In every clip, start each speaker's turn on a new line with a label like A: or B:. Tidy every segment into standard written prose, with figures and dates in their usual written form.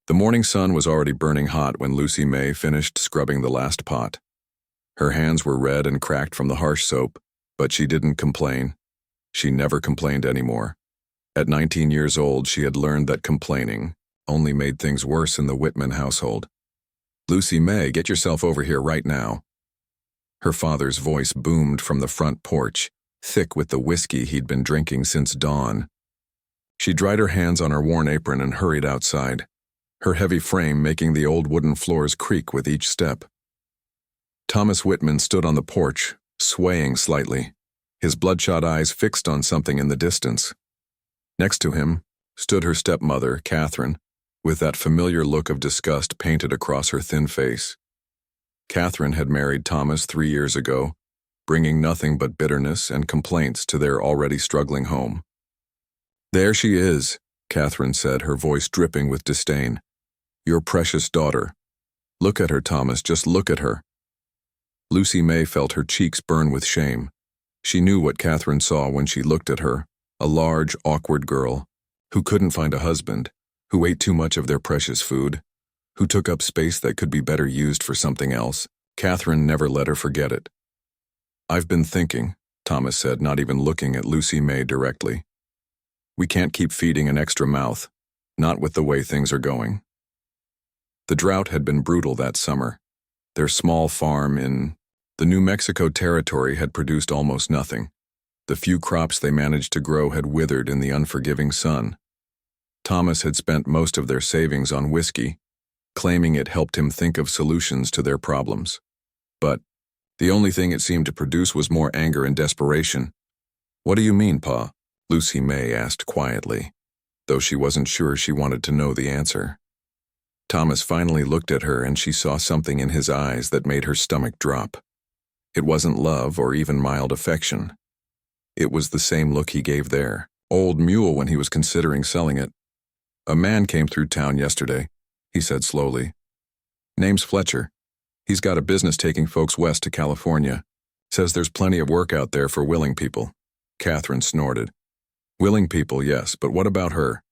A: The morning sun was already burning hot when Lucy May finished scrubbing the last pot. Her hands were red and cracked from the harsh soap, but she didn't complain. She never complained anymore. At 19 years old, she had learned that complaining only made things worse in the Whitman household. "Lucy May, get yourself over here right now." Her father's voice boomed from the front porch, thick with the whiskey he'd been drinking since dawn. She dried her hands on her worn apron and hurried outside, her heavy frame making the old wooden floors creak with each step. Thomas Whitman stood on the porch, swaying slightly, his bloodshot eyes fixed on something in the distance. Next to him stood her stepmother, Catherine, with that familiar look of disgust painted across her thin face. Catherine had married Thomas 3 years ago, bringing nothing but bitterness and complaints to their already struggling home. "There she is," Catherine said, her voice dripping with disdain. "Your precious daughter. Look at her, Thomas, just look at her." Lucy May felt her cheeks burn with shame. She knew what Catherine saw when she looked at her, a large, awkward girl who couldn't find a husband, who ate too much of their precious food, who took up space that could be better used for something else. Catherine never let her forget it. "I've been thinking," Thomas said, not even looking at Lucy May directly. "We can't keep feeding an extra mouth, not with the way things are going." The drought had been brutal that summer. Their small farm in the New Mexico territory had produced almost nothing. The few crops they managed to grow had withered in the unforgiving sun. Thomas had spent most of their savings on whiskey, claiming it helped him think of solutions to their problems. But the only thing it seemed to produce was more anger and desperation. "What do you mean, Pa?" Lucy May asked quietly, though she wasn't sure she wanted to know the answer. Thomas finally looked at her and she saw something in his eyes that made her stomach drop. It wasn't love or even mild affection. It was the same look he gave their old mule when he was considering selling it. "A man came through town yesterday," he said slowly. "Name's Fletcher. He's got a business taking folks west to California. Says there's plenty of work out there for willing people." Catherine snorted. "Willing people, yes, but what about her?"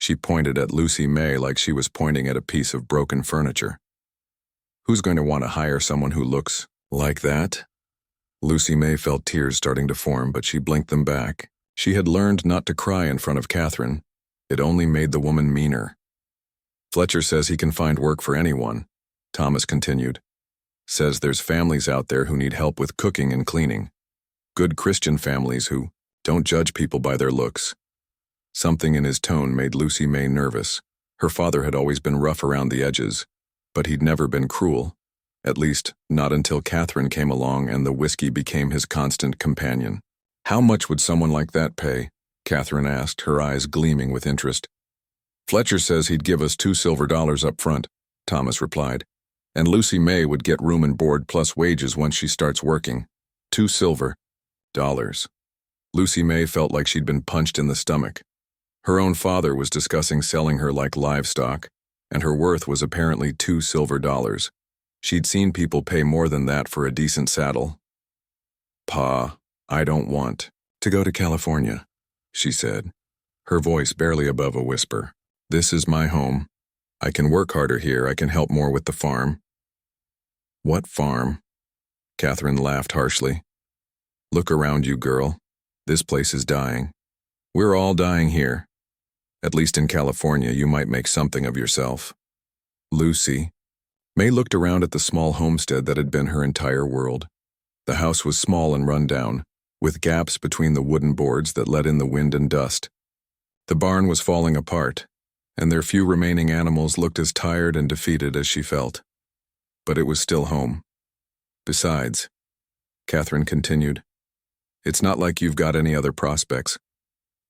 A: She pointed at Lucy May like she was pointing at a piece of broken furniture. "Who's going to want to hire someone who looks like that?" Lucy May felt tears starting to form, but she blinked them back. She had learned not to cry in front of Catherine. It only made the woman meaner. "Fletcher says he can find work for anyone," Thomas continued. "Says there's families out there who need help with cooking and cleaning. Good Christian families who don't judge people by their looks." Something in his tone made Lucy May nervous. Her father had always been rough around the edges, but he'd never been cruel. At least, not until Catherine came along and the whiskey became his constant companion. "How much would someone like that pay?" Catherine asked, her eyes gleaming with interest. "Fletcher says he'd give us $2 silver up front," Thomas replied, "and Lucy May would get room and board plus wages once she starts working. $2 silver. Lucy May felt like she'd been punched in the stomach. Her own father was discussing selling her like livestock, and her worth was apparently $2 silver. She'd seen people pay more than that for a decent saddle. "Pa, I don't want to go to California," she said, her voice barely above a whisper. "This is my home. I can work harder here. I can help more with the farm." "What farm?" Catherine laughed harshly. "Look around you, girl. This place is dying. We're all dying here. At least in California, you might make something of yourself." Lucy May looked around at the small homestead that had been her entire world. The house was small and run down, with gaps between the wooden boards that let in the wind and dust. The barn was falling apart, and their few remaining animals looked as tired and defeated as she felt. But it was still home. "Besides," Catherine continued, "it's not like you've got any other prospects.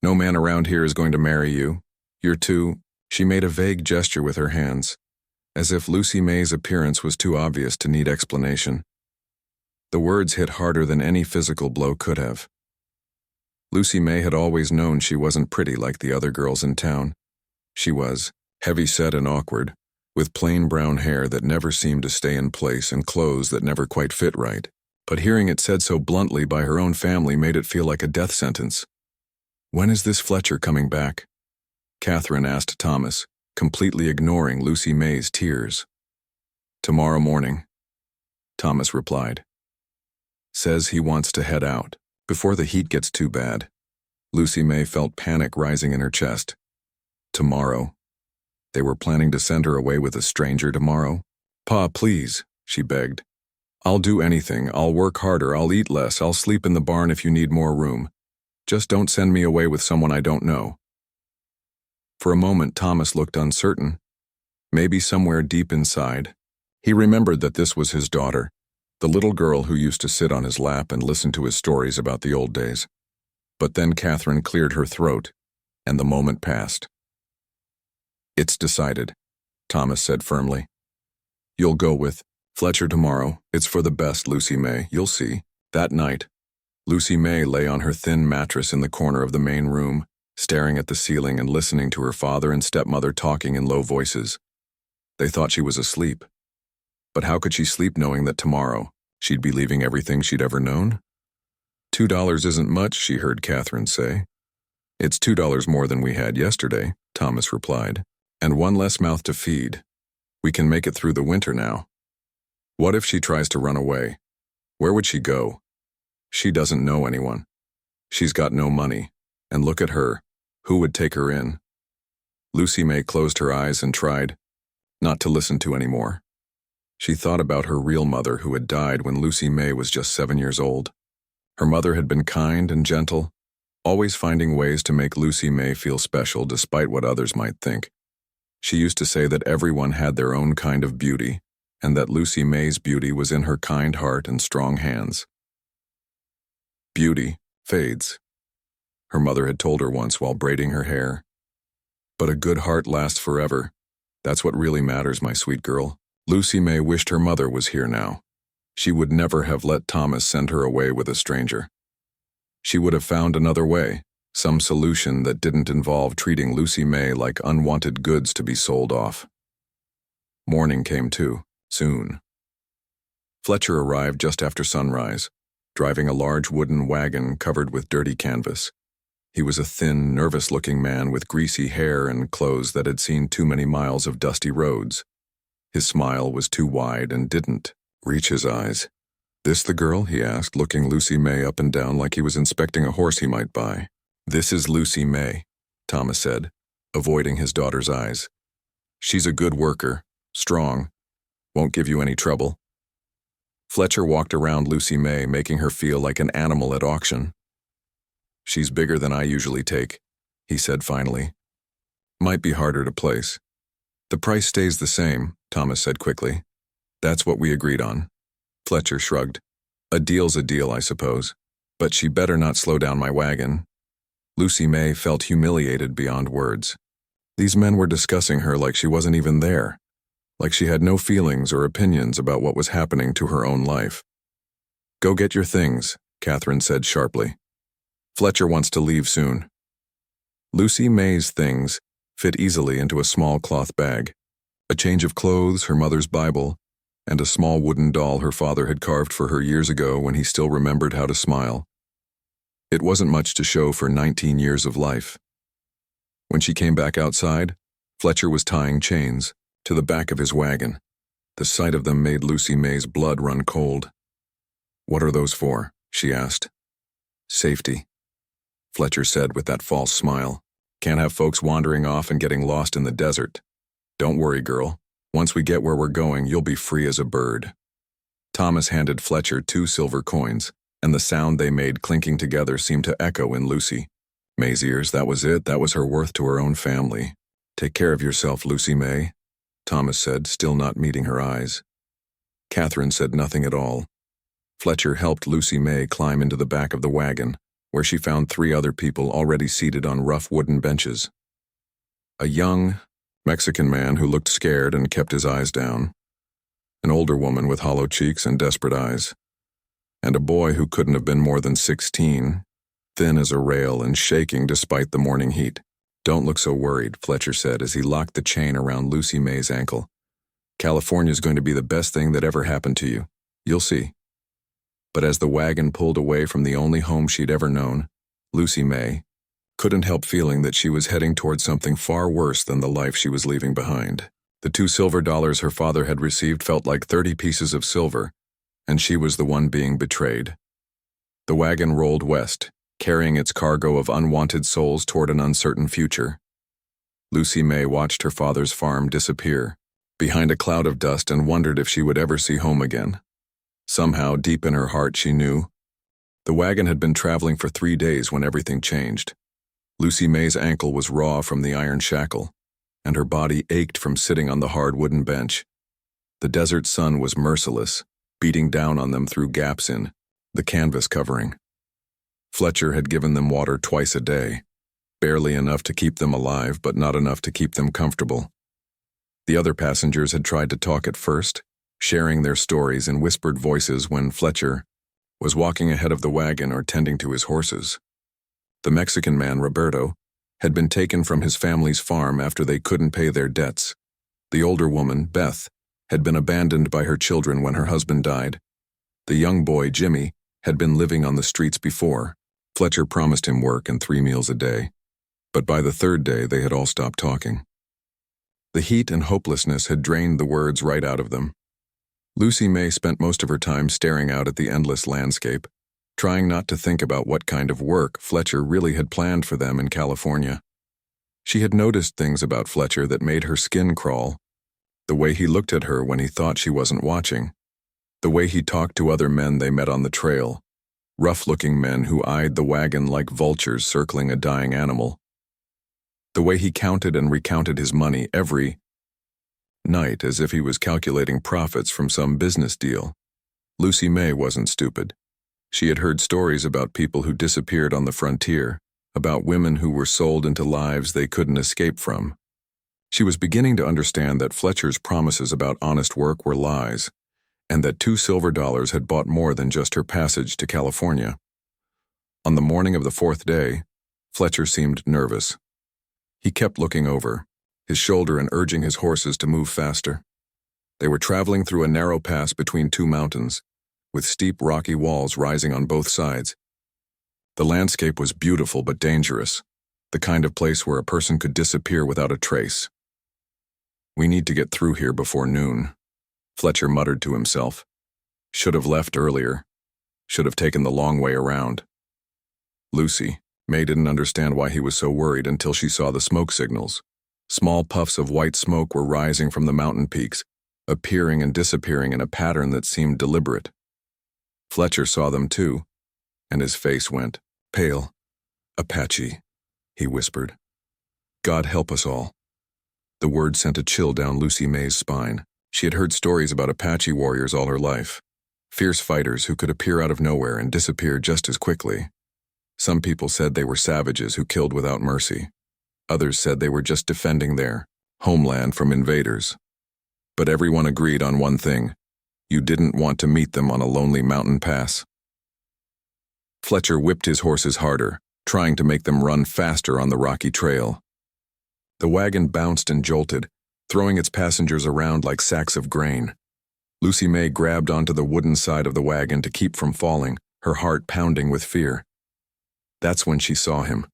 A: No man around here is going to marry you. You're too—" She made a vague gesture with her hands, as if Lucy May's appearance was too obvious to need explanation. The words hit harder than any physical blow could have. Lucy May had always known she wasn't pretty like the other girls in town. She was heavy-set and awkward, with plain brown hair that never seemed to stay in place and clothes that never quite fit right. But hearing it said so bluntly by her own family made it feel like a death sentence. "When is this Fletcher coming back?" Catherine asked Thomas, completely ignoring Lucy May's tears. "Tomorrow morning," Thomas replied. "Says he wants to head out, before the heat gets too bad." Lucy May felt panic rising in her chest. Tomorrow. They were planning to send her away with a stranger tomorrow? "Pa, please," she begged. "I'll do anything. I'll work harder. I'll eat less. I'll sleep in the barn if you need more room. Just don't send me away with someone I don't know." For a moment, Thomas looked uncertain. Maybe somewhere deep inside, he remembered that this was his daughter, the little girl who used to sit on his lap and listen to his stories about the old days. But then Catherine cleared her throat, and the moment passed. "It's decided," Thomas said firmly. "You'll go with Fletcher tomorrow. It's for the best, Lucy May. You'll see." That night, Lucy May lay on her thin mattress in the corner of the main room, staring at the ceiling and listening to her father and stepmother talking in low voices. They thought she was asleep. But how could she sleep knowing that tomorrow she'd be leaving everything she'd ever known? $2 isn't much, she heard Catherine say. "It's $2 more than we had yesterday," Thomas replied. "And one less mouth to feed. We can make it through the winter now." What if she tries to run away? Where would she go? She doesn't know anyone. She's got no money. And look at her. Who would take her in? Lucy May closed her eyes and tried not to listen to any more. She thought about her real mother who had died when Lucy May was just 7 years old. Her mother had been kind and gentle, always finding ways to make Lucy May feel special despite what others might think. She used to say that everyone had their own kind of beauty, and that Lucy May's beauty was in her kind heart and strong hands. Beauty fades, her mother had told her once while braiding her hair. But a good heart lasts forever. That's what really matters, my sweet girl. Lucy May wished her mother was here now. She would never have let Thomas send her away with a stranger. She would have found another way, some solution that didn't involve treating Lucy May like unwanted goods to be sold off. Morning came too, soon. Fletcher arrived just after sunrise, driving a large wooden wagon covered with dirty canvas. He was a thin, nervous-looking man with greasy hair and clothes that had seen too many miles of dusty roads. His smile was too wide and didn't reach his eyes. "This the girl?" he asked, looking Lucy May up and down like he was inspecting a horse he might buy. "This is Lucy May," Thomas said, avoiding his daughter's eyes. "She's a good worker, strong, won't give you any trouble." Fletcher walked around Lucy May, making her feel like an animal at auction. "She's bigger than I usually take," he said finally. "Might be harder to place." "The price stays the same," Thomas said quickly. "That's what we agreed on." Fletcher shrugged. "A deal's a deal, I suppose. But she better not slow down my wagon." Lucy May felt humiliated beyond words. These men were discussing her like she wasn't even there, like she had no feelings or opinions about what was happening to her own life. "Go get your things," Catherine said sharply. "Fletcher wants to leave soon." Lucy May's things fit easily into a small cloth bag. A change of clothes, her mother's Bible, and a small wooden doll her father had carved for her years ago when he still remembered how to smile. It wasn't much to show for 19 years of life. When she came back outside, Fletcher was tying chains to the back of his wagon. The sight of them made Lucy May's blood run cold. "What are those for?" she asked. "Safety," Fletcher said with that false smile. "Can't have folks wandering off and getting lost in the desert. Don't worry, girl. Once we get where we're going, you'll be free as a bird." Thomas handed Fletcher 2 silver coins, and the sound they made clinking together seemed to echo in Lucy May's ears. That was it. That was her worth to her own family. "Take care of yourself, Lucy May," Thomas said, still not meeting her eyes. Catherine said nothing at all. Fletcher helped Lucy May climb into the back of the wagon, where she found 3 other people already seated on rough wooden benches. A young Mexican man who looked scared and kept his eyes down, an older woman with hollow cheeks and desperate eyes, and a boy who couldn't have been more than 16, thin as a rail and shaking despite the morning heat. "Don't look so worried," Fletcher said as he locked the chain around Lucy May's ankle. "California's going to be the best thing that ever happened to you. You'll see." But as the wagon pulled away from the only home she'd ever known, Lucy May, couldn't help feeling that she was heading toward something far worse than the life she was leaving behind. The $2 her father had received felt like 30 pieces of silver, and she was the one being betrayed. The wagon rolled west, carrying its cargo of unwanted souls toward an uncertain future. Lucy May watched her father's farm disappear behind a cloud of dust and wondered if she would ever see home again. Somehow, deep in her heart, she knew. The wagon had been traveling for 3 days when everything changed. Lucy May's ankle was raw from the iron shackle, and her body ached from sitting on the hard wooden bench. The desert sun was merciless, beating down on them through gaps in the canvas covering. Fletcher had given them water twice a day, barely enough to keep them alive, but not enough to keep them comfortable. The other passengers had tried to talk at first, sharing their stories in whispered voices when Fletcher was walking ahead of the wagon or tending to his horses. The Mexican man, Roberto, had been taken from his family's farm after they couldn't pay their debts. The older woman, Beth, had been abandoned by her children when her husband died. The young boy, Jimmy, had been living on the streets before. Fletcher promised him work and 3 meals a day, but by the 3rd day they had all stopped talking. The heat and hopelessness had drained the words right out of them. Lucy May spent most of her time staring out at the endless landscape, trying not to think about what kind of work Fletcher really had planned for them in California. She had noticed things about Fletcher that made her skin crawl. The way he looked at her when he thought she wasn't watching. The way he talked to other men they met on the trail, rough-looking men who eyed the wagon like vultures circling a dying animal. The way he counted and recounted his money every night as if he was calculating profits from some business deal. Lucy May wasn't stupid. She had heard stories about people who disappeared on the frontier, about women who were sold into lives they couldn't escape from. She was beginning to understand that Fletcher's promises about honest work were lies, and that $2 had bought more than just her passage to California. On the morning of the 4th day, Fletcher seemed nervous. He kept looking over his shoulder and urging his horses to move faster. They were traveling through a narrow pass between 2 mountains, with steep rocky walls rising on both sides. The landscape was beautiful but dangerous, the kind of place where a person could disappear without a trace. "We need to get through here before noon," Fletcher muttered to himself. "Should have left earlier. Should have taken the long way around." Lucy May didn't understand why he was so worried until she saw the smoke signals. Small puffs of white smoke were rising from the mountain peaks, appearing and disappearing in a pattern that seemed deliberate. Fletcher saw them too, and his face went pale. "Apache," he whispered. "God help us all." The word sent a chill down Lucy May's spine. She had heard stories about Apache warriors all her life, fierce fighters who could appear out of nowhere and disappear just as quickly. Some people said they were savages who killed without mercy. Others said they were just defending their homeland from invaders. But everyone agreed on one thing: you didn't want to meet them on a lonely mountain pass. Fletcher whipped his horses harder, trying to make them run faster on the rocky trail. The wagon bounced and jolted, throwing its passengers around like sacks of grain. Lucy May grabbed onto the wooden side of the wagon to keep from falling, her heart pounding with fear. That's when she saw him.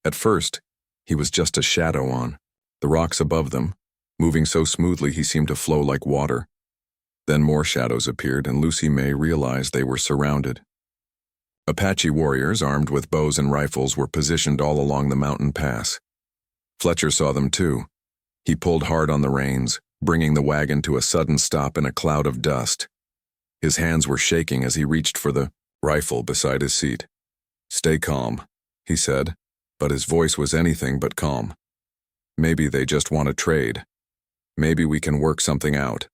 A: At first, he was just a shadow on the rocks above them, moving so smoothly he seemed to flow like water. Then more shadows appeared, and Lucy May realized they were surrounded. Apache warriors, armed with bows and rifles, were positioned all along the mountain pass. Fletcher saw them too. He pulled hard on the reins, bringing the wagon to a sudden stop in a cloud of dust. His hands were shaking as he reached for the rifle beside his seat. "Stay calm," he said, but his voice was anything but calm. "Maybe they just want to trade. Maybe we can work something out."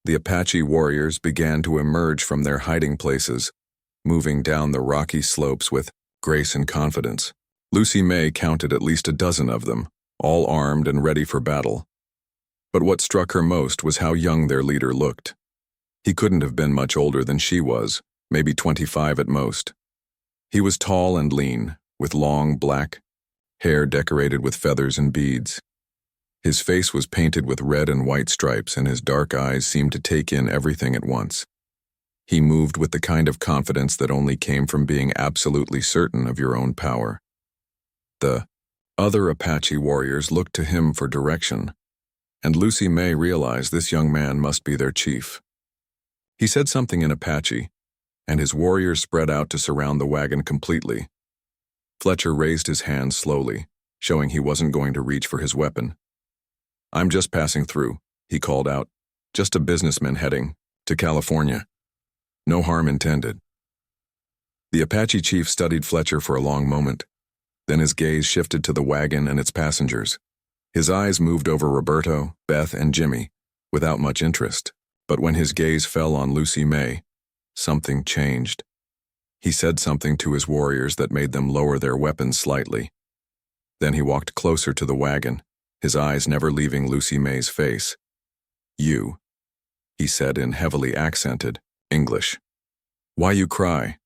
A: The Apache warriors began to emerge from their hiding places, moving down the rocky slopes with grace and confidence. Lucy May counted at least a dozen of them, all armed and ready for battle. But what struck her most was how young their leader looked. He couldn't have been much older than she was, maybe 25 at most. He was tall and lean, with long black hair decorated with feathers and beads. His face was painted with red and white stripes, and his dark eyes seemed to take in everything at once. He moved with the kind of confidence that only came from being absolutely certain of your own power. The other Apache warriors looked to him for direction, and Lucy May realized this young man must be their chief. He said something in Apache, and his warriors spread out to surround the wagon completely. Fletcher raised his hand slowly, showing he wasn't going to reach for his weapon. "I'm just passing through," he called out. "Just a businessman heading to California. No harm intended." The Apache chief studied Fletcher for a long moment. Then his gaze shifted to the wagon and its passengers. His eyes moved over Roberto, Beth, and Jimmy, without much interest. But when his gaze fell on Lucy May, something changed. He said something to his warriors that made them lower their weapons slightly. Then he walked closer to the wagon, his eyes never leaving Lucy May's face. "You," he said in heavily accented English. "Why you cry?"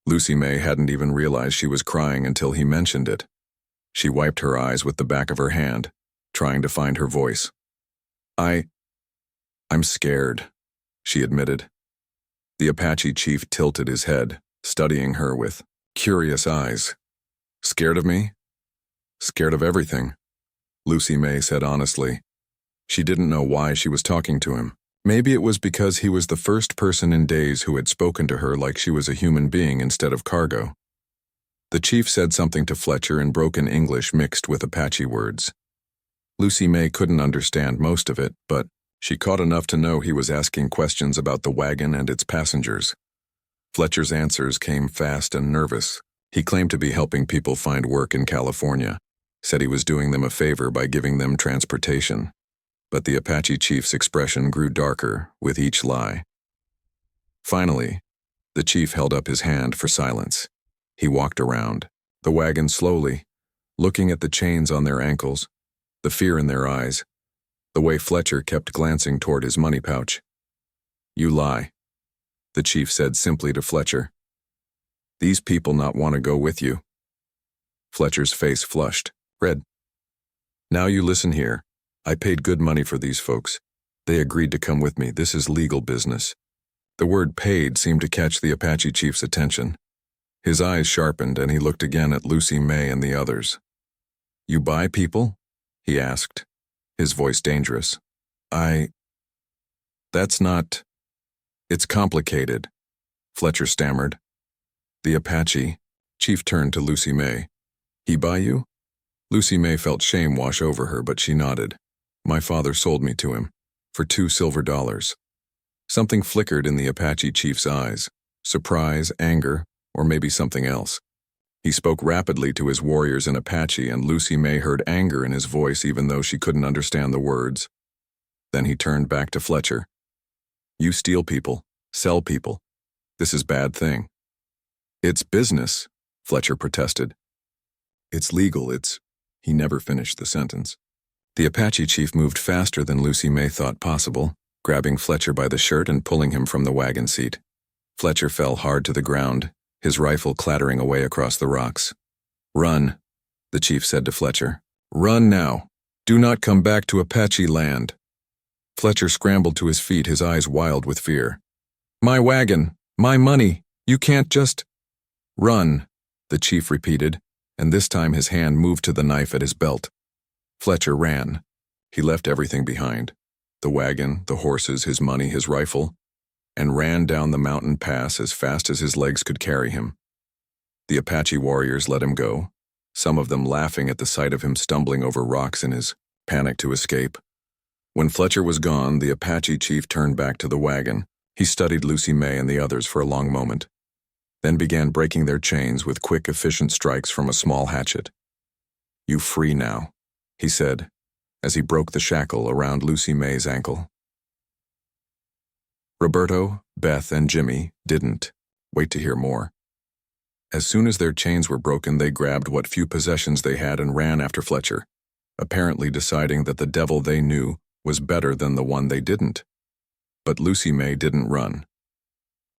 A: Lucy May hadn't even realized she was crying until he mentioned it. She wiped her eyes with the back of her hand, trying to find her voice. I'm scared," she admitted. The Apache chief tilted his head, studying her with curious eyes. "Scared of me?" "Scared of everything," Lucy May said honestly. She didn't know why she was talking to him. Maybe it was because he was the first person in days who had spoken to her like she was a human being instead of cargo. The chief said something to Fletcher in broken English mixed with Apache words. Lucy May couldn't understand most of it, but she caught enough to know he was asking questions about the wagon and its passengers. Fletcher's answers came fast and nervous. He claimed to be helping people find work in California, said he was doing them a favor by giving them transportation. But the Apache chief's expression grew darker with each lie. Finally, the chief held up his hand for silence. He walked around the wagon slowly, looking at the chains on their ankles, the fear in their eyes, the way Fletcher kept glancing toward his money pouch. "You lie," the chief said simply to Fletcher. "These people not want to go with you." Fletcher's face flushed red. "Now you listen here. I paid good money for these folks. They agreed to come with me. This is legal business." The word paid seemed to catch the Apache chief's attention. His eyes sharpened and he looked again at Lucy May and the others. "You buy people?" he asked, his voice dangerous. That's not... It's complicated," Fletcher stammered. The Apache chief turned to Lucy May. "He buy you?" Lucy May felt shame wash over her, but she nodded. "My father sold me to him, for $2 silver." Something flickered in the Apache chief's eyes, surprise, anger, or maybe something else. He spoke rapidly to his warriors in Apache, and Lucy May heard anger in his voice even though she couldn't understand the words. Then he turned back to Fletcher. "You steal people, sell people. This is bad thing." "It's business," Fletcher protested. "It's legal, He never finished the sentence. The Apache chief moved faster than Lucy May thought possible, grabbing Fletcher by the shirt and pulling him from the wagon seat. Fletcher fell hard to the ground, his rifle clattering away across the rocks. "Run," the chief said to Fletcher. "Run now. Do not come back to Apache land." Fletcher scrambled to his feet, his eyes wild with fear. "My wagon! My money! You can't just—" "Run," the chief repeated, and this time his hand moved to the knife at his belt. Fletcher ran. He left everything behind. The wagon, the horses, his money, his rifle, and ran down the mountain pass as fast as his legs could carry him. The Apache warriors let him go, some of them laughing at the sight of him stumbling over rocks in his panic to escape. When Fletcher was gone, the Apache chief turned back to the wagon. He studied Lucy May and the others for a long moment, then began breaking their chains with quick, efficient strikes from a small hatchet. "You free now," he said, as he broke the shackle around Lucy May's ankle. Roberto, Beth, and Jimmy didn't wait to hear more. As soon as their chains were broken, they grabbed what few possessions they had and ran after Fletcher, apparently deciding that the devil they knew was better than the one they didn't. But Lucy May didn't run.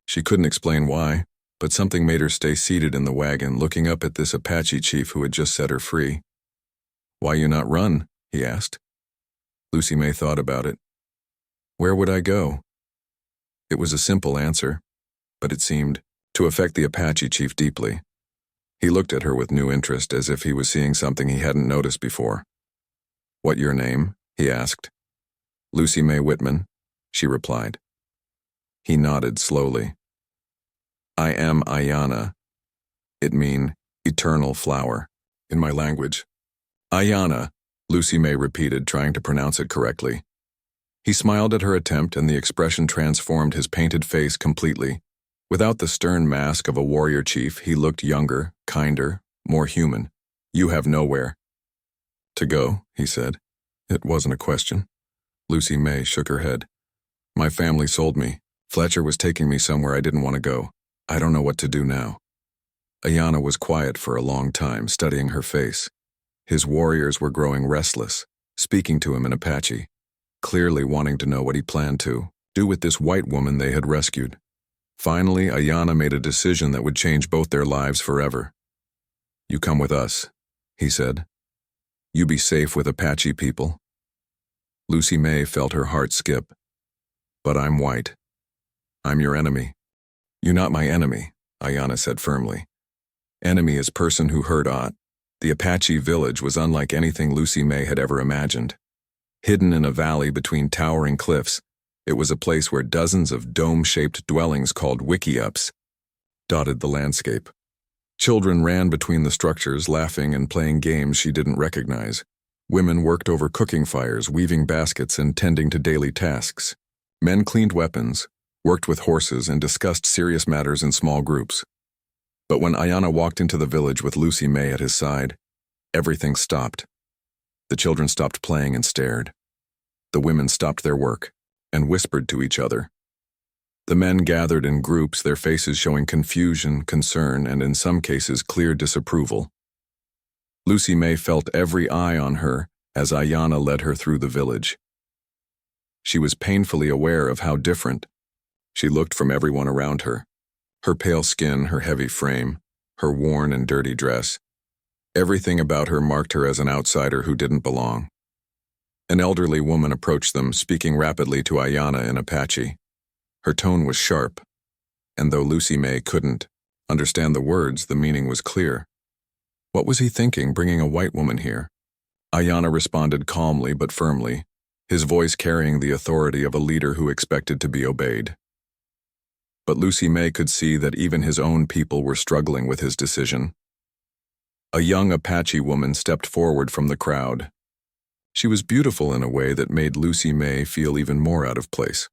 A: She couldn't explain why, but something made her stay seated in the wagon, looking up at this Apache chief who had just set her free. "Why you not run?" he asked. Lucy May thought about it. "Where would I go?" It was a simple answer, but it seemed to affect the Apache chief deeply. He looked at her with new interest, as if he was seeing something he hadn't noticed before. "What your name?" he asked. "Lucy May Whitman," she replied. He nodded slowly. "I am Ayana. It mean eternal flower in my language." "Ayana," Lucy May repeated, trying to pronounce it correctly. He smiled at her attempt, and the expression transformed his painted face completely. Without the stern mask of a warrior chief, he looked younger, kinder, more human. "You have nowhere to go," he said. "It wasn't a question." Lucy May shook her head. "My family sold me. Fletcher was taking me somewhere I didn't want to go. I don't know what to do now." Ayana was quiet for a long time, studying her face. His warriors were growing restless, speaking to him in Apache, clearly wanting to know what he planned to do with this white woman they had rescued. Finally, Ayana made a decision that would change both their lives forever. "You come with us," he said. "You be safe with Apache people." Lucy May felt her heart skip. "But I'm white. I'm your enemy." "You not my enemy," Ayana said firmly. "Enemy is person who hurt Ot." The Apache village was unlike anything Lucy May had ever imagined. Hidden in a valley between towering cliffs, it was a place where dozens of dome-shaped dwellings called wickiups dotted the landscape. Children ran between the structures, laughing and playing games she didn't recognize. Women worked over cooking fires, weaving baskets and tending to daily tasks. Men cleaned weapons, worked with horses, and discussed serious matters in small groups. But when Ayana walked into the village with Lucy May at his side, everything stopped. The children stopped playing and stared. The women stopped their work and whispered to each other. The men gathered in groups, their faces showing confusion, concern, and in some cases clear disapproval. Lucy May felt every eye on her as Ayana led her through the village. She was painfully aware of how different she looked from everyone around her. Her pale skin, her heavy frame, her worn and dirty dress. Everything about her marked her as an outsider who didn't belong. An elderly woman approached them, speaking rapidly to Ayana in Apache. Her tone was sharp, and though Lucy May couldn't understand the words, the meaning was clear. What was he thinking, bringing a white woman here? Ayana responded calmly but firmly, his voice carrying the authority of a leader who expected to be obeyed. But Lucy May could see that even his own people were struggling with his decision. A young Apache woman stepped forward from the crowd. She was beautiful in a way that made Lucy May feel even more out of place.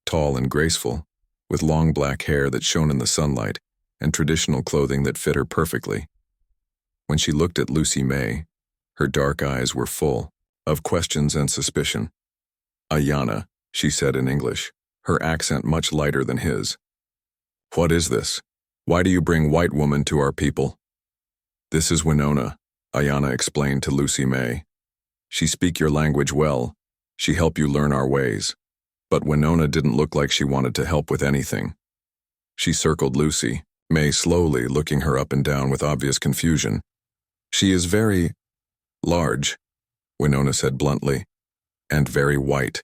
A: Tall and graceful, with long black hair that shone in the sunlight and traditional clothing that fit her perfectly. When she looked at Lucy May, her dark eyes were full of questions and suspicion. "Ayana," she said in English, her accent much lighter than his. "What is this? Why do you bring white woman to our people?" "This is Winona," Ayana explained to Lucy May. "She speak your language well. She help you learn our ways." But Winona didn't look like she wanted to help with anything. She circled Lucy May slowly, looking her up and down with obvious confusion. "She is very large," Winona said bluntly, "and very white.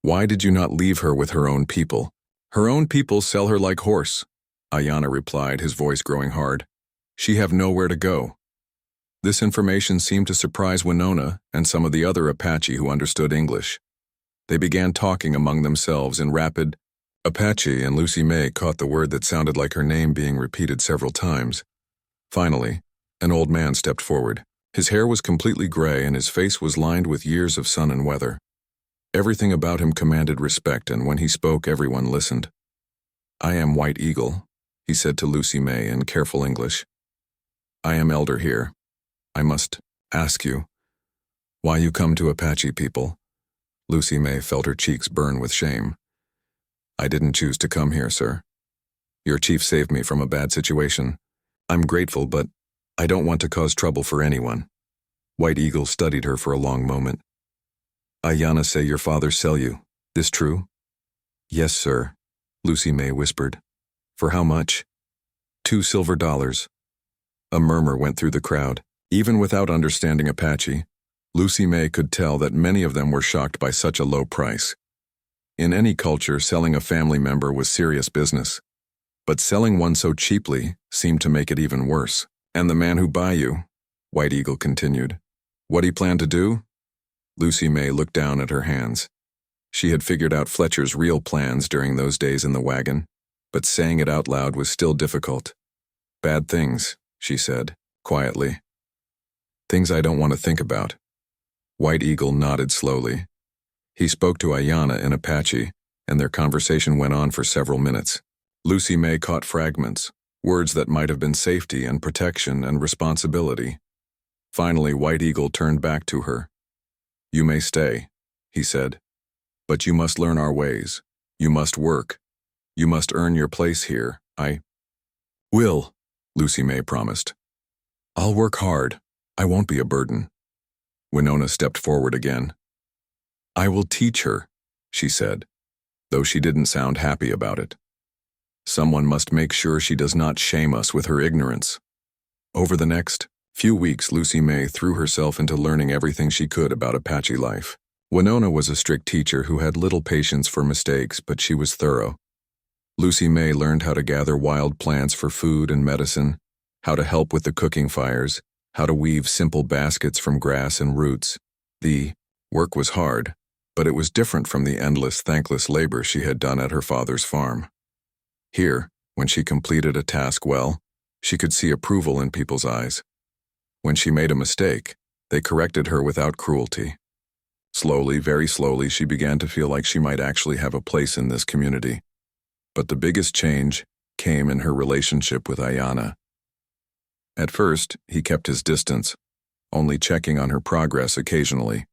A: Why did you not leave her with her own people?" "Her own people sell her like horse," Ayana replied, his voice growing hard. "She have nowhere to go." This information seemed to surprise Winona and some of the other Apache who understood English. They began talking among themselves in rapid Apache, and Lucy May caught the word that sounded like her name being repeated several times. Finally, an old man stepped forward. His hair was completely gray and his face was lined with years of sun and weather. Everything about him commanded respect, and when he spoke, everyone listened. "I am White Eagle," he said to Lucy May in careful English. "I am elder here. I must ask you why you come to Apache people." Lucy May felt her cheeks burn with shame. "I didn't choose to come here, sir. Your chief saved me from a bad situation. I'm grateful, but I don't want to cause trouble for anyone." White Eagle studied her for a long moment. "Ayana say your father sell you. This true?" "Yes, sir," Lucy May whispered. "For how much?" $2 silver. A murmur went through the crowd. Even without understanding Apache, Lucy May could tell that many of them were shocked by such a low price. In any culture, selling a family member was serious business, but selling one so cheaply seemed to make it even worse. And the man who buy you, White Eagle continued. What he planned to do? Lucy May looked down at her hands. She had figured out Fletcher's real plans during those days in the wagon, but saying it out loud was still difficult. Bad things, she said, quietly. Things I don't want to think about. White Eagle nodded slowly. He spoke to Ayanna in Apache, and their conversation went on for several minutes. Lucy May caught fragments, words that might have been safety and protection and responsibility. Finally, White Eagle turned back to her. You may stay, he said, but you must learn our ways. You must work. You must earn your place here. I will, Lucy May promised. I'll work hard. I won't be a burden. Winona stepped forward again. I will teach her, she said, though she didn't sound happy about it. Someone must make sure she does not shame us with her ignorance. Over the next few weeks, Lucy May threw herself into learning everything she could about Apache life. Winona was a strict teacher who had little patience for mistakes, but she was thorough. Lucy May learned how to gather wild plants for food and medicine, how to help with the cooking fires, how to weave simple baskets from grass and roots. The work was hard, but it was different from the endless, thankless labor she had done at her father's farm. Here, when she completed a task well, she could see approval in people's eyes. When she made a mistake, they corrected her without cruelty. Slowly, very slowly, she began to feel like she might actually have a place in this community. But the biggest change came in her relationship with Ayanna. At first, he kept his distance, only checking on her progress occasionally.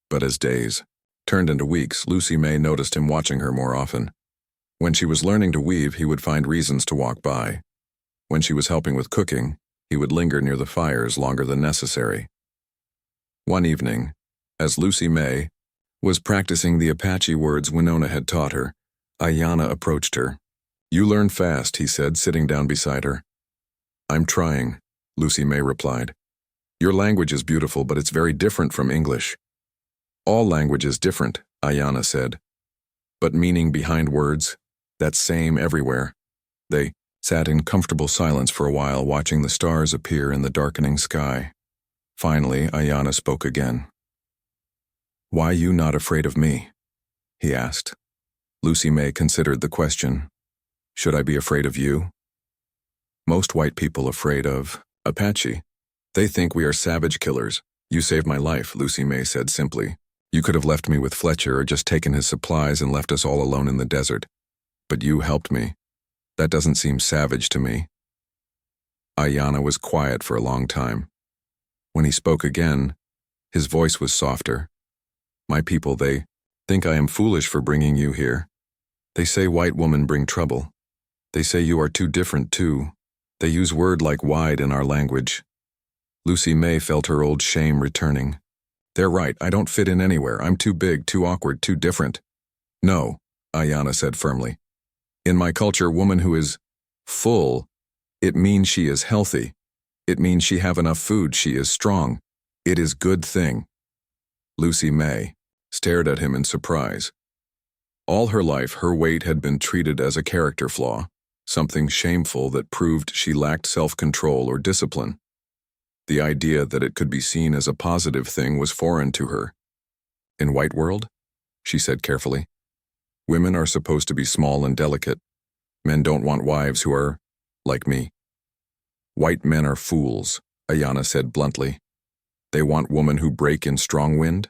A: But as days turned into weeks, Lucy May noticed him watching her more often. When she was learning to weave, he would find reasons to walk by. When she was helping with cooking, he would linger near the fires longer than necessary. One evening, as Lucy May was practicing the Apache words Winona had taught her, Ayanna approached her. You learn fast, he said, sitting down beside her. I'm trying, Lucy May replied. Your language is beautiful, but it's very different from English. All language is different, Ayanna said. But meaning behind words, that's same everywhere. They sat in comfortable silence for a while, watching the stars appear in the darkening sky. Finally, Ayanna spoke again. Why you not afraid of me? He asked. Lucy May considered the question. Should I be afraid of you? Most white people afraid of Apache. They think we are savage killers. You saved my life, Lucy May said simply. You could have left me with Fletcher or just taken his supplies and left us all alone in the desert. But you helped me. That doesn't seem savage to me. Ayanna was quiet for a long time. When he spoke again, his voice was softer. My people, they think I am foolish for bringing you here. They say white women bring trouble. They say you are too different too. They use word like wide in our language. Lucy May felt her old shame returning. They're right, I don't fit in anywhere. I'm too big, too awkward, too different. No, Ayanna said firmly. In my culture, woman who is full, it means she is healthy. It means she have enough food, she is strong. It is good thing. Lucy May stared at him in surprise. All her life, her weight had been treated as a character flaw, something shameful that proved she lacked self-control or discipline. The idea that it could be seen as a positive thing was foreign to her. In white world, she said carefully, women are supposed to be small and delicate. Men don't want wives who are like me. White men are fools, Ayanna said bluntly. They want women who break in strong wind,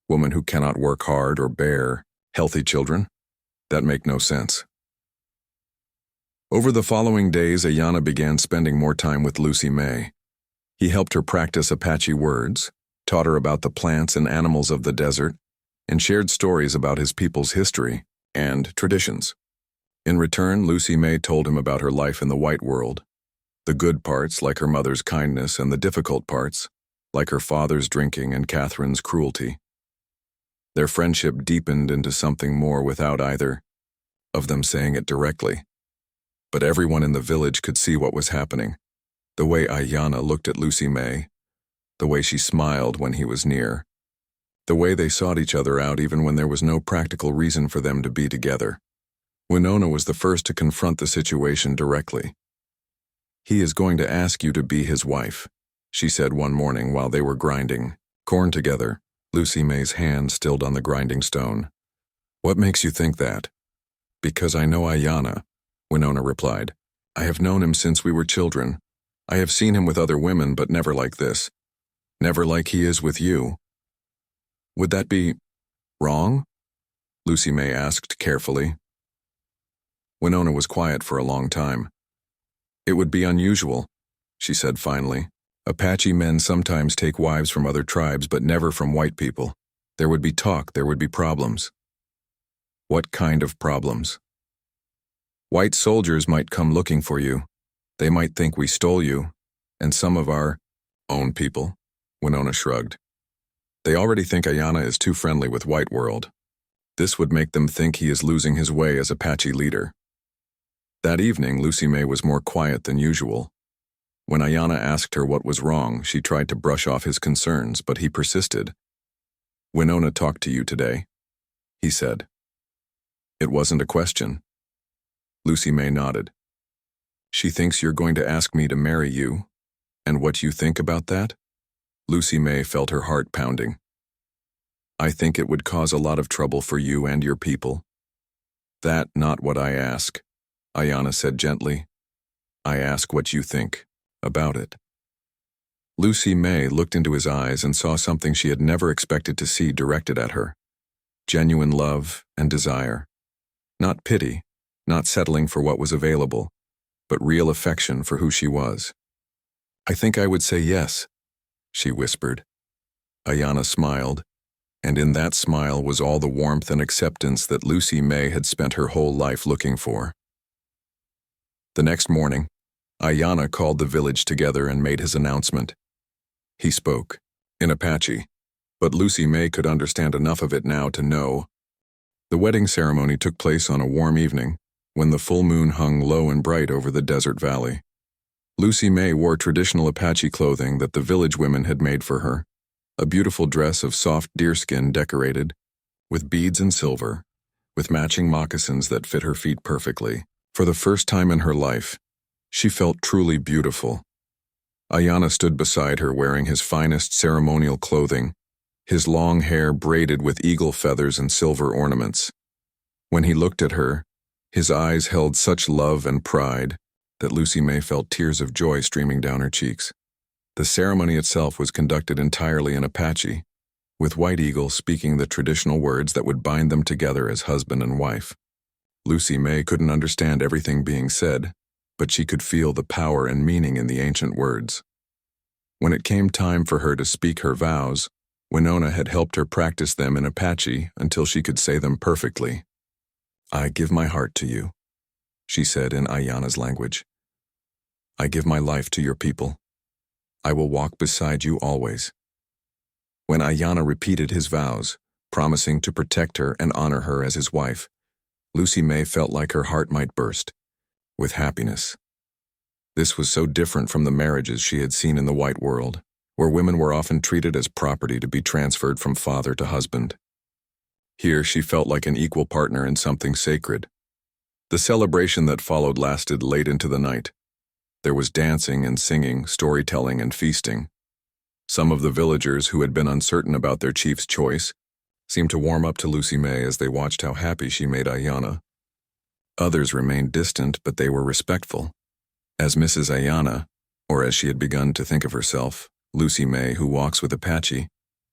A: women who cannot work hard or bear healthy children. That make no sense. Over the following days, Ayanna began spending more time with Lucy May. He helped her practice Apache words, taught her about the plants and animals of the desert, and shared stories about his people's history and traditions. In return, Lucy May told him about her life in the white world, the good parts like her mother's kindness and the difficult parts, like her father's drinking and Catherine's cruelty. Their friendship deepened into something more without either of them saying it directly. But everyone in the village could see what was happening. The way Ayanna looked at Lucy May, the way she smiled when he was near, the way they sought each other out even when there was no practical reason for them to be together. Winona was the first to confront the situation directly. He is going to ask you to be his wife, she said one morning while they were grinding corn together, Lucy May's hand stilled on the grinding stone. What makes you think that? Because I know Ayanna, Winona replied. I have known him since we were children. I have seen him with other women, but never like this. Never like he is with you. Would that be wrong? Lucy May asked carefully. Winona was quiet for a long time. It would be unusual, she said finally. Apache men sometimes take wives from other tribes, but never from white people. There would be talk, there would be problems. What kind of problems? White soldiers might come looking for you. They might think we stole you, and some of our own people, Winona shrugged. They already think Ayanna is too friendly with white world. This would make them think he is losing his way as Apache leader. That evening, Lucy May was more quiet than usual. When Ayanna asked her what was wrong, she tried to brush off his concerns, but he persisted. Winona talked to you today, he said. It wasn't a question. Lucy May nodded. She thinks you're going to ask me to marry you, and what you think about that? Lucy May felt her heart pounding. I think it would cause a lot of trouble for you and your people. That not what I ask, Ayanna said gently. I ask what you think about it. Lucy May looked into his eyes and saw something she had never expected to see directed at her. Genuine love and desire. Not pity, not settling for what was available, but real affection for who she was. I think I would say yes, she whispered. Ayanna smiled, and in that smile was all the warmth and acceptance that Lucy May had spent her whole life looking for. The next morning, Ayanna called the village together and made his announcement. He spoke, in Apache, but Lucy May could understand enough of it now to know. The wedding ceremony took place on a warm evening, when the full moon hung low and bright over the desert valley. Lucy May wore traditional Apache clothing that the village women had made for her, a beautiful dress of soft deerskin decorated, with beads and silver, with matching moccasins that fit her feet perfectly. For the first time in her life, she felt truly beautiful. Ayanna stood beside her wearing his finest ceremonial clothing, his long hair braided with eagle feathers and silver ornaments. When he looked at her, his eyes held such love and pride that Lucy May felt tears of joy streaming down her cheeks. The ceremony itself was conducted entirely in Apache, with White Eagle speaking the traditional words that would bind them together as husband and wife. Lucy May couldn't understand everything being said, but she could feel the power and meaning in the ancient words. When it came time for her to speak her vows, Winona had helped her practice them in Apache until she could say them perfectly. I give my heart to you, she said in Ayanna's language. I give my life to your people. I will walk beside you always. When Ayanna repeated his vows, promising to protect her and honor her as his wife, Lucy May felt like her heart might burst with happiness. This was so different from the marriages she had seen in the white world, where women were often treated as property to be transferred from father to husband. Here she felt like an equal partner in something sacred. The celebration that followed lasted late into the night. There was dancing and singing, storytelling and feasting. Some of the villagers who had been uncertain about their chief's choice seemed to warm up to Lucy May as they watched how happy she made Ayanna. Others remained distant, but they were respectful. As Mrs. Ayanna, or as she had begun to think of herself, Lucy May, who walks with Apache,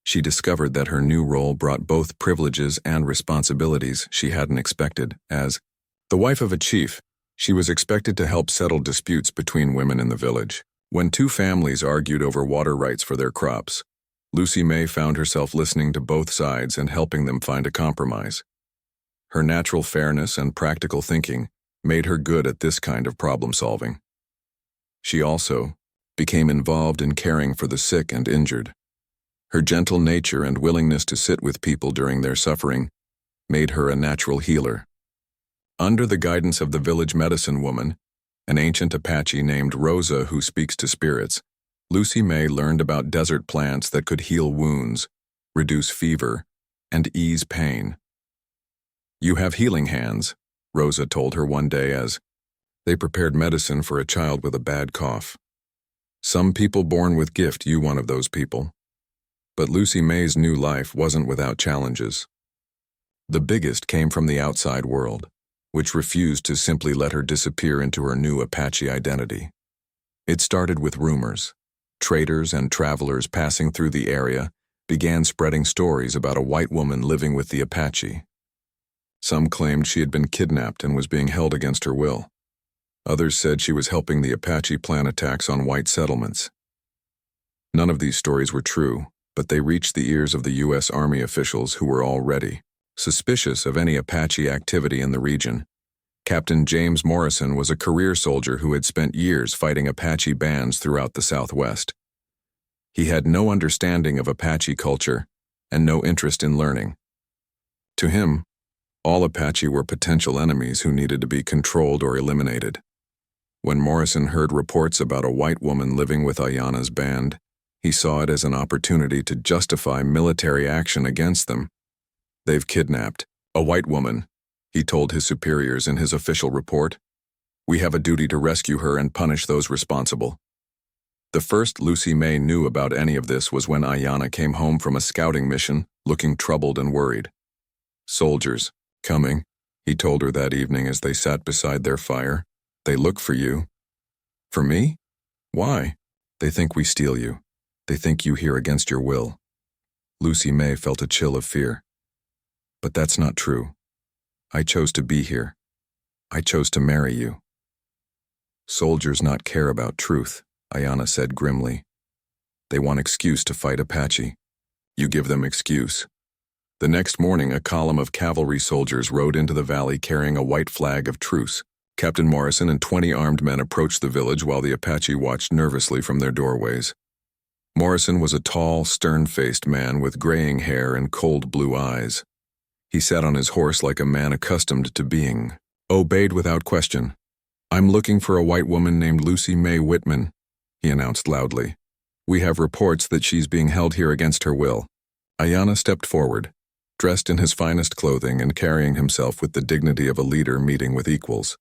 A: she discovered that her new role brought both privileges and responsibilities she hadn't expected. As the wife of a chief, she was expected to help settle disputes between women in the village. When two families argued over water rights for their crops, Lucy May found herself listening to both sides and helping them find a compromise. Her natural fairness and practical thinking made her good at this kind of problem-solving. She also became involved in caring for the sick and injured. Her gentle nature and willingness to sit with people during their suffering made her a natural healer. Under the guidance of the village medicine woman, an ancient Apache named Rosa who speaks to spirits, Lucy May learned about desert plants that could heal wounds, reduce fever, and ease pain. You have healing hands, Rosa told her one day as They prepared medicine for a child with a bad cough. Some people born with gift, you one of those people. But Lucy May's new life wasn't without challenges. The biggest came from the outside world, which refused to simply let her disappear into her new Apache identity. It started with rumors. Traders and travelers passing through the area began spreading stories about a white woman living with the Apache. Some claimed she had been kidnapped and was being held against her will. Others said she was helping the Apache plan attacks on white settlements. None of these stories were true, but they reached the ears of the U.S. Army officials who were already suspicious of any Apache activity in the region. Captain James Morrison was a career soldier who had spent years fighting Apache bands throughout the Southwest. He had no understanding of Apache culture and no interest in learning. To him, all Apache were potential enemies who needed to be controlled or eliminated. When Morrison heard reports about a white woman living with Ayana's band, he saw it as an opportunity to justify military action against them. "They've kidnapped a white woman," he told his superiors in his official report. "We have a duty to rescue her and punish those responsible." The first Lucy May knew about any of this was when Ayana came home from a scouting mission, looking troubled and worried. "Soldiers, coming," he told her that evening as they sat beside their fire. "They look for you." "For me? Why?" "They think we steal you. They think you here against your will." Lucy May felt a chill of fear. "But that's not true. I chose to be here. I chose to marry you." "Soldiers not care about truth," Ayana said grimly. "They want excuse to fight Apache. You give them excuse." The next morning, a column of cavalry soldiers rode into the valley carrying a white flag of truce. Captain Morrison and 20 armed men approached the village while the Apache watched nervously from their doorways. Morrison was a tall, stern-faced man with graying hair and cold blue eyes. He sat on his horse like a man accustomed to being obeyed without question. "I'm looking for a white woman named Lucy May Whitman," he announced loudly. "We have reports that she's being held here against her will." Ayana stepped forward, dressed in his finest clothing and carrying himself with the dignity of a leader meeting with equals.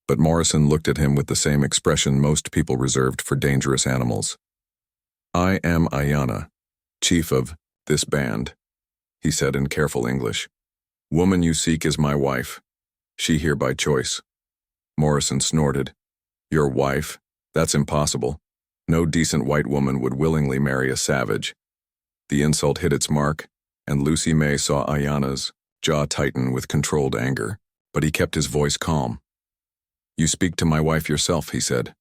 A: But Morrison looked at him with the same expression most people reserved for dangerous animals. "I am Ayana, chief of this band," he said in careful English. "Woman you seek is my wife. She here by choice." Morrison snorted. "Your wife? That's impossible. No decent white woman would willingly marry a savage." The insult hit its mark, and Lucy May saw Ayana's jaw tighten with controlled anger, but he kept his voice calm. "You speak to my wife yourself," he said.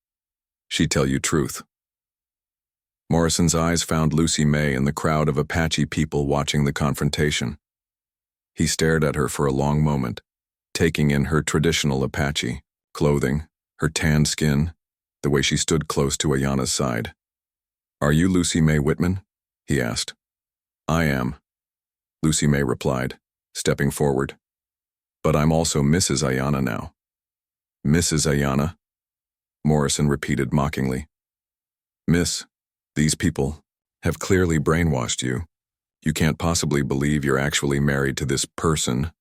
A: "She tell you truth." Morrison's eyes found Lucy May in the crowd of Apache people watching the confrontation. He stared at her for a long moment, taking in her traditional Apache clothing, her tanned skin, the way she stood close to Ayana's side. "Are you Lucy May Whitman?" he asked. "I am," Lucy May replied, stepping forward. "But I'm also Mrs. Ayana now." "Mrs. Ayana?" Morrison repeated mockingly. "Miss, these people have clearly brainwashed you. You can't possibly believe you're actually married to this person."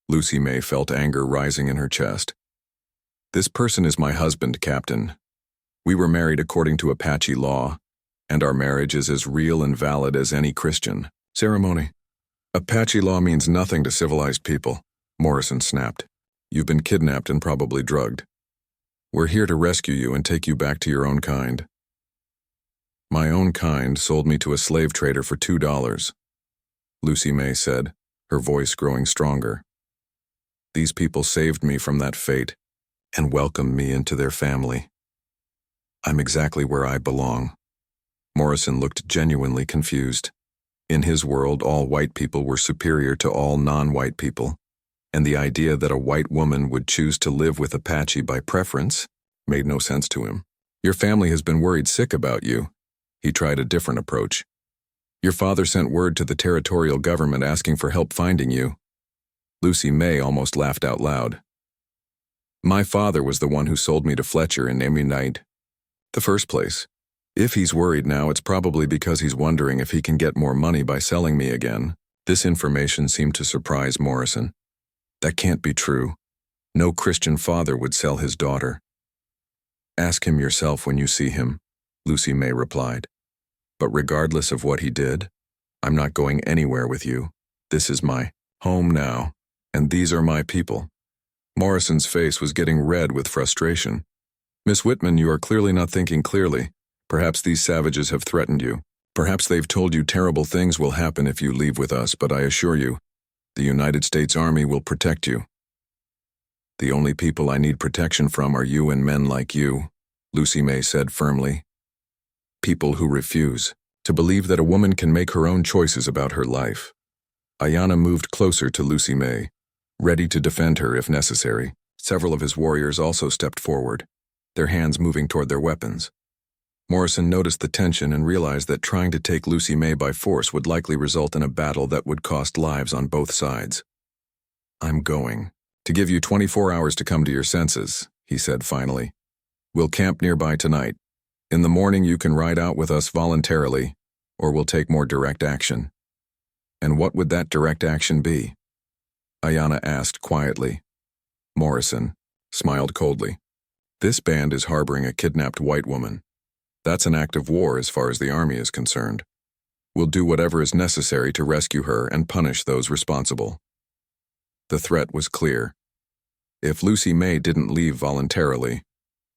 A: Lucy May felt anger rising in her chest. "This person is my husband, Captain. We were married according to Apache law, and our marriage is as real and valid as any Christian ceremony." "Apache law means nothing to civilized people," Morrison snapped. "You've been kidnapped and probably drugged. We're here to rescue you and take you back to your own kind." "My own kind sold me to a slave trader for $2, Lucy May said, her voice growing stronger. "These people saved me from that fate and welcomed me into their family. I'm exactly where I belong." Morrison looked genuinely confused. In his world, all white people were superior to all non-white people, and the idea that a white woman would choose to live with Apache by preference made no sense to him. "Your family has been worried sick about you." He tried a different approach. "Your father sent word to the territorial government asking for help finding you." Lucy May almost laughed out loud. "My father was the one who sold me to Fletcher in Emunite. The first place. If he's worried now, it's probably because he's wondering if he can get more money by selling me again." This information seemed to surprise Morrison. "That can't be true. No Christian father would sell his daughter. Ask him yourself when you see him, Lucy May replied. But regardless of what he did, I'm not going anywhere with you. This is my home now, and these are my people. Morrison's face was getting red with frustration. Miss Whitman, you are clearly not thinking clearly. Perhaps these savages have threatened you. Perhaps they've told you terrible things will happen if you leave with us, but I assure you, the United States Army will protect you. The only people I need protection from are you and men like you, Lucy May said firmly. People who refuse to believe that a woman can make her own choices about her life. Ayanna moved closer to Lucy May, ready to defend her if necessary. Several of his warriors also stepped forward, their hands moving toward their weapons. Morrison noticed the tension and realized that trying to take Lucy May by force would likely result in a battle that would cost lives on both sides. I'm going to give you 24 hours to come to your senses, he said finally. We'll camp nearby tonight. In the morning you can ride out with us voluntarily, or we'll take more direct action. And what would that direct action be? Ayanna asked quietly. Morrison smiled coldly. This band is harboring a kidnapped white woman. That's an act of war as far as the army is concerned. We'll do whatever is necessary to rescue her and punish those responsible. The threat was clear. If Lucy May didn't leave voluntarily,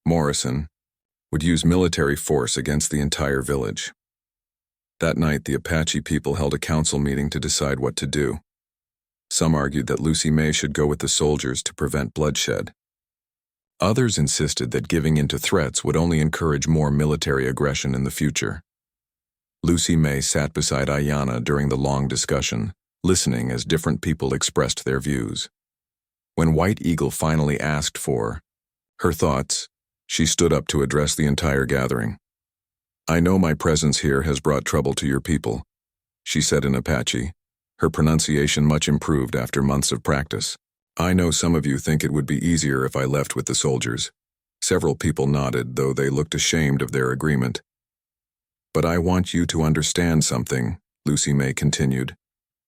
A: Morrison would use military force against the entire village. That night, the Apache people held a council meeting to decide what to do. Some argued that Lucy May should go with the soldiers to prevent bloodshed. Others insisted that giving in to threats would only encourage more military aggression in the future. Lucy May sat beside Ayanna during the long discussion, listening as different people expressed their views. When White Eagle finally asked for her thoughts, she stood up to address the entire gathering. I know my presence here has brought trouble to your people, she said in Apache, her pronunciation much improved after months of practice. I know some of you think it would be easier if I left with the soldiers. Several people nodded, though they looked ashamed of their agreement. But I want you to understand something, Lucy May continued.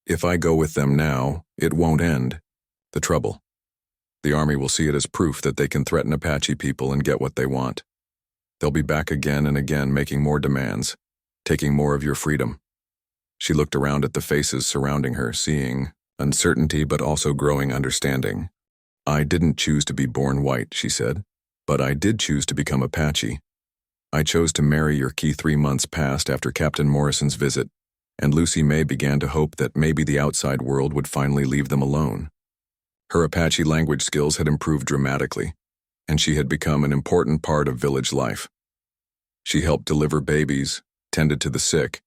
A: If I go with them now, it won't end the trouble. The army will see it as proof that they can threaten Apache people and get what they want. They'll be back again and again making more demands, taking more of your freedom. She looked around at the faces surrounding her, seeing uncertainty but also growing understanding. I didn't choose to be born white, she said, but I did choose to become Apache. I chose to marry your key 3 months passed after Captain Morrison's visit, and Lucy May began to hope that maybe the outside world would finally leave them alone. Her Apache language skills had improved dramatically, and she had become an important part of village life. She helped deliver babies, tended to the sick,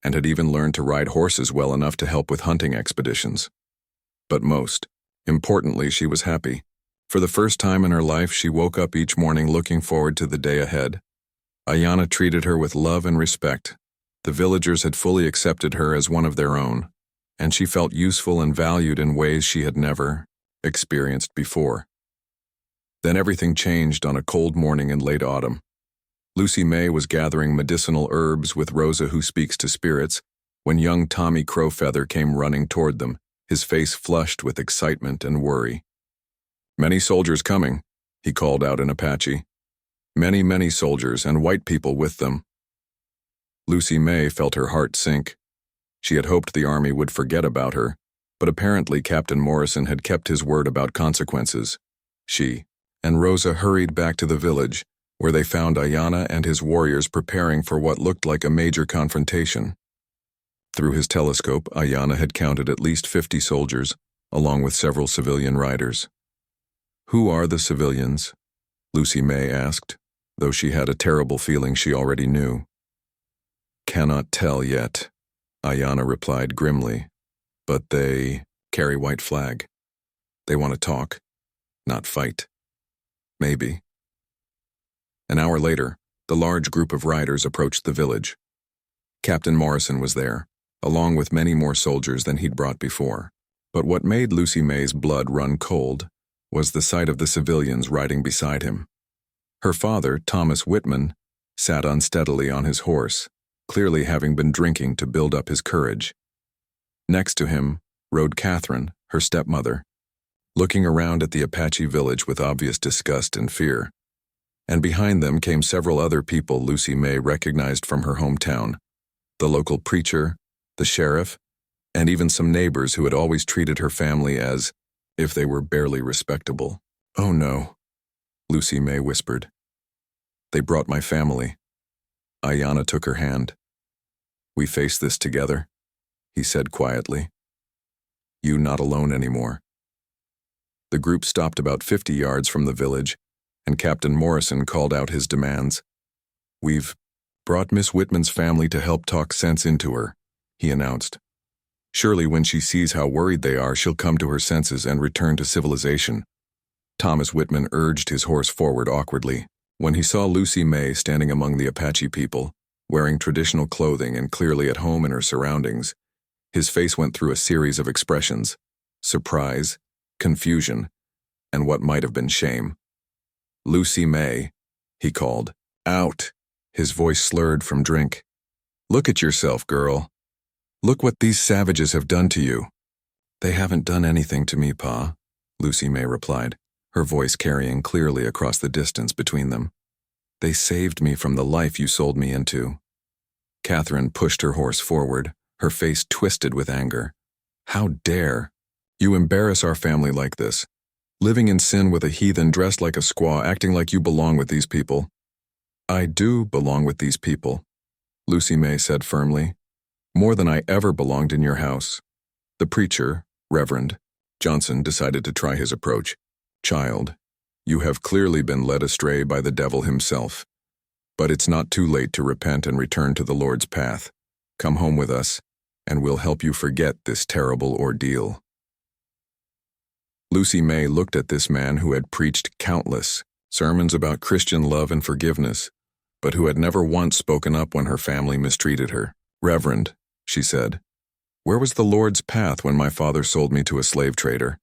A: and had even learned to ride horses well enough to help with hunting expeditions. But most importantly, she was happy. For the first time in her life, she woke up each morning looking forward to the day ahead. Ayanna treated her with love and respect. The villagers had fully accepted her as one of their own, and she felt useful and valued in ways she had never experienced before. Then everything changed on a cold morning in late autumn. Lucy May was gathering medicinal herbs with Rosa, who speaks to spirits, when young Tommy Crowfeather came running toward them, his face flushed with excitement and worry. Many soldiers coming, he called out in Apache. Many, many soldiers, and white people with them. Lucy May felt her heart sink. She had hoped the army would forget about her, but apparently Captain Morrison had kept his word about consequences. She and Rosa hurried back to the village, where they found Ayanna and his warriors preparing for what looked like a major confrontation. Through his telescope, Ayanna had counted at least 50 soldiers, along with several civilian riders. Who are the civilians? Lucy May asked, though she had a terrible feeling she already knew. Cannot tell yet, Ayanna replied grimly, but they carry white flag. They want to talk, not fight. Maybe. An hour later, the large group of riders approached the village. Captain Morrison was there, along with many more soldiers than he'd brought before. But what made Lucy May's blood run cold was the sight of the civilians riding beside him. Her father, Thomas Whitman, sat unsteadily on his horse, clearly having been drinking to build up his courage. Next to him rode Catherine, her stepmother. looking around at the Apache village with obvious disgust and fear. And behind them came several other people Lucy May recognized from her hometown, the local preacher, the sheriff, and even some neighbors who had always treated her family as if they were barely respectable. "Oh no," Lucy May whispered. "They brought my family." Ayanna took her hand. "We face this together," he said quietly. "You not alone anymore." The group stopped about 50 yards from the village, and Captain Morrison called out his demands. "We've brought Miss Whitman's family to help talk sense into her," he announced. "Surely when she sees how worried they are, she'll come to her senses and return to civilization." Thomas Whitman urged his horse forward awkwardly. When he saw Lucy May standing among the Apache people, wearing traditional clothing and clearly at home in her surroundings, his face went through a series of expressions: surprise, confusion, and what might have been shame. "Lucy May," he called. "Out." His voice slurred from drink. "Look at yourself, girl. Look what these savages have done to you." "They haven't done anything to me, Pa," Lucy May replied, her voice carrying clearly across the distance between them. "They saved me from the life you sold me into." Catherine pushed her horse forward, her face twisted with anger. "How dare you embarrass our family like this? Living in sin with a heathen dressed like a squaw, acting like you belong with these people." "I do belong with these people," Lucy May said firmly. "More than I ever belonged in your house." The preacher, Reverend Johnson, decided to try his approach. "Child, you have clearly been led astray by the devil himself. But it's not too late to repent and return to the Lord's path. Come home with us, and we'll help you forget this terrible ordeal." Lucy May looked at this man who had preached countless sermons about Christian love and forgiveness, but who had never once spoken up when her family mistreated her. "Reverend," she said, "where was the Lord's path when my father sold me to a slave trader?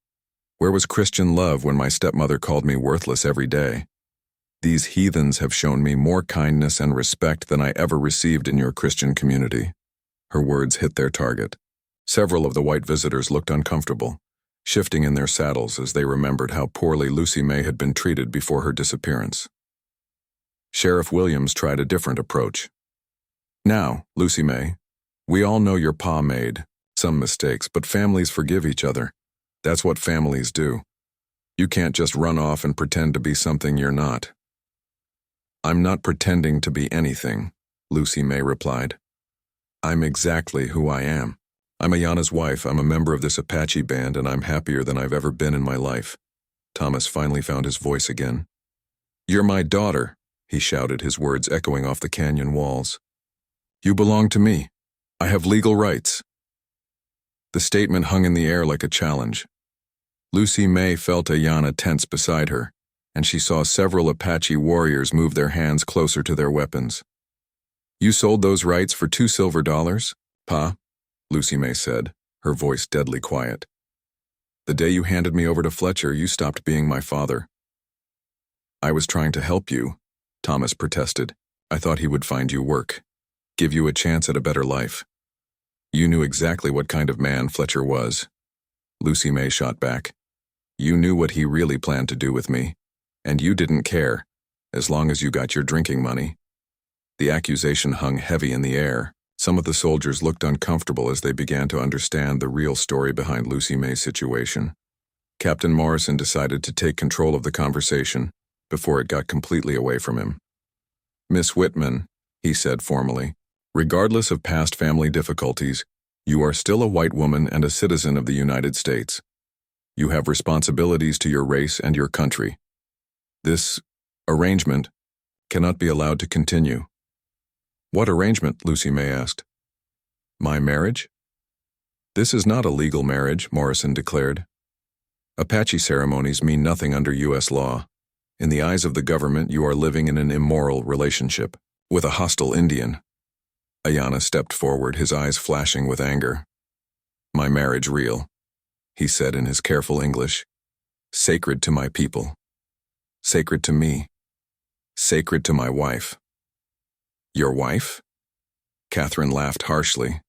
A: Where was Christian love when my stepmother called me worthless every day? These heathens have shown me more kindness and respect than I ever received in your Christian community." Her words hit their target. Several of the white visitors looked uncomfortable, shifting in their saddles as they remembered how poorly Lucy May had been treated before her disappearance. Sheriff Williams tried a different approach. "Now, Lucy May, we all know your pa made some mistakes, but families forgive each other. That's what families do. You can't just run off and pretend to be something you're not." "I'm not pretending to be anything," Lucy May replied. "I'm exactly who I am. I'm Ayanna's wife, I'm a member of this Apache band, and I'm happier than I've ever been in my life." Thomas finally found his voice again. "You're my daughter," he shouted, his words echoing off the canyon walls. "You belong to me. I have legal rights." The statement hung in the air like a challenge. Lucy May felt Ayanna tense beside her, and she saw several Apache warriors move their hands closer to their weapons. "You sold those rights for $2 silver, Pa?" Lucy May said, her voice deadly quiet. "The day you handed me over to Fletcher, you stopped being my father." "I was trying to help you," Thomas protested. "I thought he would find you work, give you a chance at a better life. You knew exactly what kind of man Fletcher was." Lucy May shot back. "You knew what he really planned to do with me, and you didn't care, as long as you got your drinking money." The accusation hung heavy in the air. Some of the soldiers looked uncomfortable as they began to understand the real story behind Lucy May's situation. Captain Morrison decided to take control of the conversation before it got completely away from him. "Miss Whitman," he said formally, "regardless of past family difficulties, you are still a white woman and a citizen of the United States. You have responsibilities to your race and your country. This arrangement cannot be allowed to continue." "What arrangement?" Lucy May asked. "My marriage?" "This is not a legal marriage," Morrison declared. "Apache ceremonies mean nothing under U.S. law. In the eyes of the government, you are living in an immoral relationship with a hostile Indian." Ayanna stepped forward, his eyes flashing with anger. "My marriage real," he said in his careful English. "Sacred to my people. Sacred to me. Sacred to my wife." "Your wife?" Catherine laughed harshly.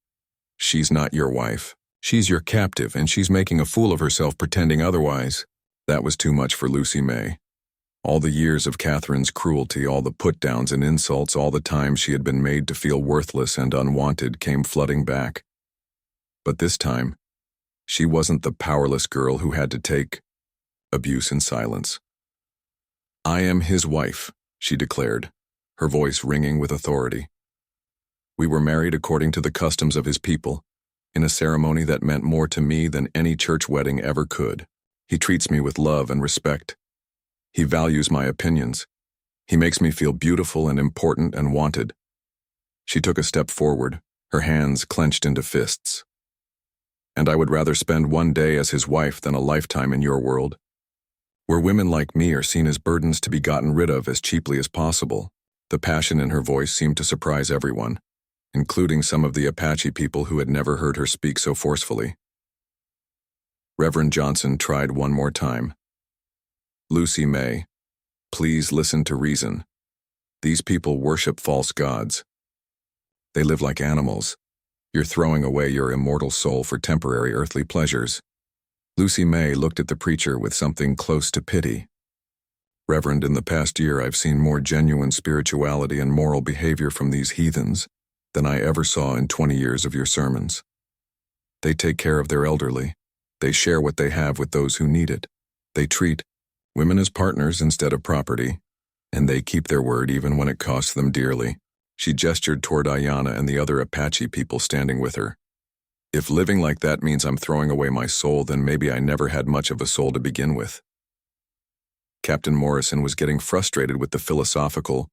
A: "She's not your wife. She's your captive, and she's making a fool of herself pretending otherwise." That was too much for Lucy May. All the years of Catherine's cruelty, all the put-downs and insults, all the times she had been made to feel worthless and unwanted came flooding back. But this time, she wasn't the powerless girl who had to take abuse in silence. "I am his wife," she declared, her voice ringing with authority. "We were married according to the customs of his people, in a ceremony that meant more to me than any church wedding ever could. He treats me with love and respect. He values my opinions. He makes me feel beautiful and important and wanted." She took a step forward, her hands clenched into fists. "And I would rather spend one day as his wife than a lifetime in your world, where women like me are seen as burdens to be gotten rid of as cheaply as possible." The passion in her voice seemed to surprise everyone, including some of the Apache people who had never heard her speak so forcefully. Reverend Johnson tried one more time. "Lucy May, please listen to reason. These people worship false gods. They live like animals. You're throwing away your immortal soul for temporary earthly pleasures." Lucy May looked at the preacher with something close to pity. "Reverend, in the past year I've seen more genuine spirituality and moral behavior from these heathens than I ever saw in 20 years of your sermons. They take care of their elderly. They share what they have with those who need it. They treat women as partners instead of property, and they keep their word even when it costs them dearly." She gestured toward Ayanna and the other Apache people standing with her. "If living like that means I'm throwing away my soul, then maybe I never had much of a soul to begin with." Captain Morrison was getting frustrated with the philosophical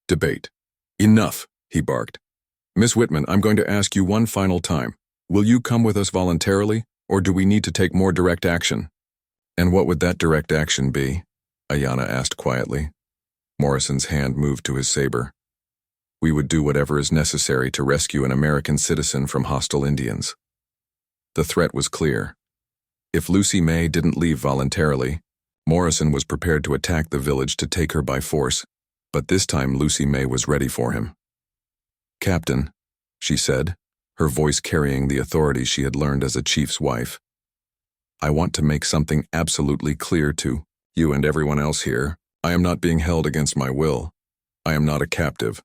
A: debate. "Enough," he barked. "Miss Whitman, I'm going to ask you one final time. Will you come with us voluntarily, or do we need to take more direct action?" "And what would that direct action be?" Ayanna asked quietly. Morrison's hand moved to his saber. "We would do whatever is necessary to rescue an American citizen from hostile Indians." The threat was clear. If Lucy May didn't leave voluntarily, Morrison was prepared to attack the village to take her by force, but this time Lucy May was ready for him. "Captain," she said, her voice carrying the authority she had learned as a chief's wife, "I want to make something absolutely clear to you and everyone else here. I am not being held against my will. I am not a captive.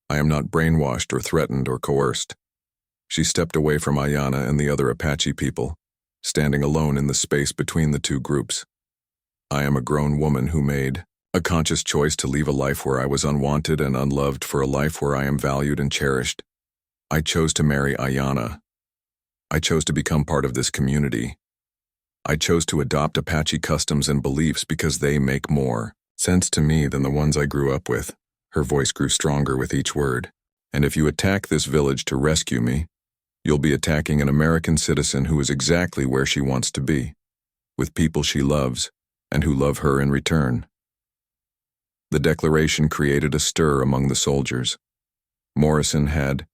A: I am not brainwashed or threatened or coerced." She stepped away from Ayanna and the other Apache people, standing alone in the space between the two groups. "I am a grown woman who made a conscious choice to leave a life where I was unwanted and unloved for a life where I am valued and cherished. I chose to marry Ayanna. I chose to become part of this community. I chose to adopt Apache customs and beliefs because they make more sense to me than the ones I grew up with." Her voice grew stronger with each word. "And if you attack this village to rescue me, you'll be attacking an American citizen who is exactly where she wants to be, with people she loves and who love her in return." The declaration created a stir among the soldiers. Morrison had